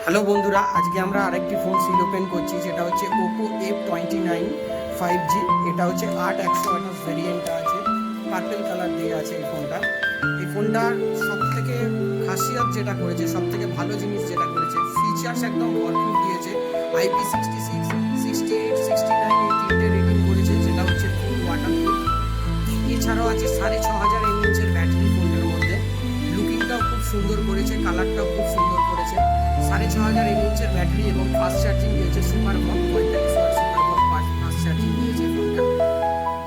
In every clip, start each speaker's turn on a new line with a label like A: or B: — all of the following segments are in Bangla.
A: হ্যালো বন্ধুরা, আজকে আমরা আরেকটি ফোন সিল ওপেন করছি, যেটা হচ্ছে ওপো F29 5G। এটা হচ্ছে 8128 ভেরিয়েন্টটা আছে, পার্পেল কালার দিয়ে আছে এই ফোনটার সব থেকে খাসিয়াত যেটা করেছে, সব থেকে ভালো জিনিস যেটা করেছে, ফিচার্স একদম ভরপুর দিয়েছে। IP66, 68, 69 এই তিনটে রেটিং করেছে, যেটা হচ্ছে ফুল ওয়াটারপ্রুফ। এছাড়াও আছে 6500 mAh ব্যাটারি ফোনটার মধ্যে। লুকিংটাও খুব সুন্দর করেছে, কালারটাও খুব সুন্দর করেছে। 6500 mAh ব্যাটারি এবং ফাস্ট চার্জিং দিয়েছে, super VOOC 45 watt super VOOC fast charging দিয়েছে ফোনটা।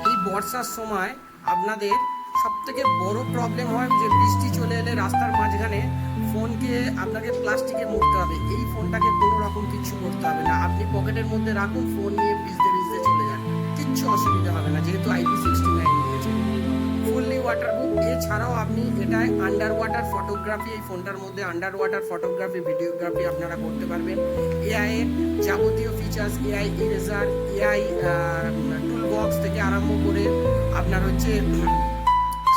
A: এই বর্ষার সময় আপনাদের সব থেকে বড় প্রবলেম হয় যে বৃষ্টি চলে এলে রাস্তার মাঝখানে ফোনকে আপনাকে প্লাস্টিকে মুড়তে হবে। এই ফোনটাকে কোনো রকম কিছু করতে হবে না, আপনি পকেটের মধ্যে রাখুন, ফোন নিয়ে ভিজতে ভিজতে চলে যান, কিচ্ছু অসুবিধা হবে না, যেহেতু IP69 দিয়েছে। Fully waterproof. এছাড়াও আপনি এটায় আন্ডার ওয়াটার ফটোগ্রাফি, এই ফোনটার মধ্যে আন্ডার ওয়াটার ফটোগ্রাফি, ভিডিওগ্রাফি আপনারা করতে পারবেন। এআই এর যাবতীয় features, AI eraser, AI tool box থেকে আরম্ভ করে আপনার হচ্ছে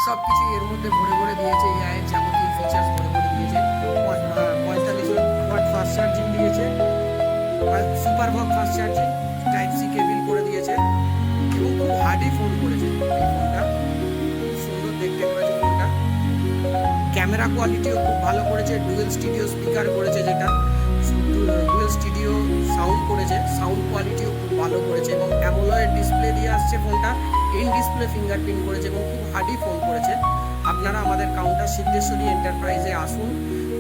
A: সব কিছু এর মধ্যে ভরে ভরে দিয়েছে। এআই এর যাবতীয় ফিচার্স ভরে ভরে দিয়েছে। 45 ওয়াট ফাস্ট চার্জিং দিয়েছে, super VOOC fast charging, type C cable করে দিয়েছে এবং খুব হার্ডি ফোন করেছে এই ফোনটা। সুন্দর দেখতে করেছে ফোনটা। ক্যামেরা কোয়ালিটিও খুব ভালো করেছে, ডুয়েল স্টুডিও স্পিকার করেছে, যেটা ডুয়েল স্টুডিও সাউন্ড করেছে, সাউন্ড কোয়ালিটিও খুব ভালো করেছে এবং অ্যামোলয়েড ডিসপ্লে দিয়ে আসছে ফোনটা। ইন ডিসপ্লে ফিঙ্গারপ্রিন্ট করেছে এবং খুব হার্ডি ফোন করেছে। আপনারা আমাদের কাউন্টার সিদ্ধেশ্বরী এন্টারপ্রাইজে আসুন,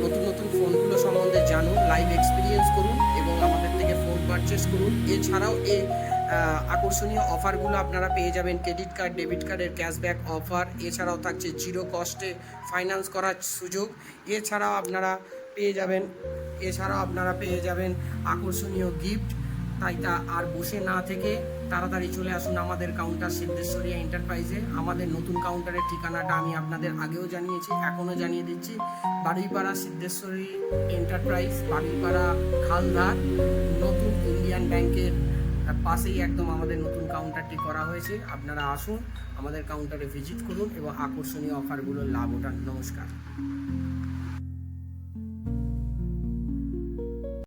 A: নতুন নতুন ফোনগুলো সম্বন্ধে জানুন, লাইভ এক্সপিরিয়েন্স করুন এবং আমাদের থেকে ফোন পারচেস করুন। এছাড়াও এই আকর্ষণীয় অফারগুলো আপনারা পেয়ে যাবেন, ক্রেডিট কার্ড, ডেবিট কার্ডের ক্যাশব্যাক অফার। এছাড়াও থাকছে জিরো কস্টে ফাইন্যান্স করার সুযোগ। এছাড়াও আপনারা পেয়ে যাবেন আকর্ষণীয় গিফট। তাই আর বসে না থেকে তাড়াতাড়ি চলে আসুন আমাদের কাউন্টার সিদ্ধেশ্বরী এন্টারপ্রাইজে। আমাদের নতুন কাউন্টারের ঠিকানাটা আমি আপনাদের আগেও জানিয়েছি, এখনও জানিয়ে দিচ্ছি। বারুইপাড়া সিদ্ধেশ্বরী এন্টারপ্রাইজ, বারুইপাড়া খালধার, নতুন ইন্ডিয়ান ব্যাংকের পাশেই একদম আমাদের নতুন কাউন্টারটি করা হয়েছে। আপনারা আসুন, আমাদের কাউন্টারে ভিজিট করুন এবং আকর্ষণীয় অফারগুলোর লাভ ওঠান। নমস্কার।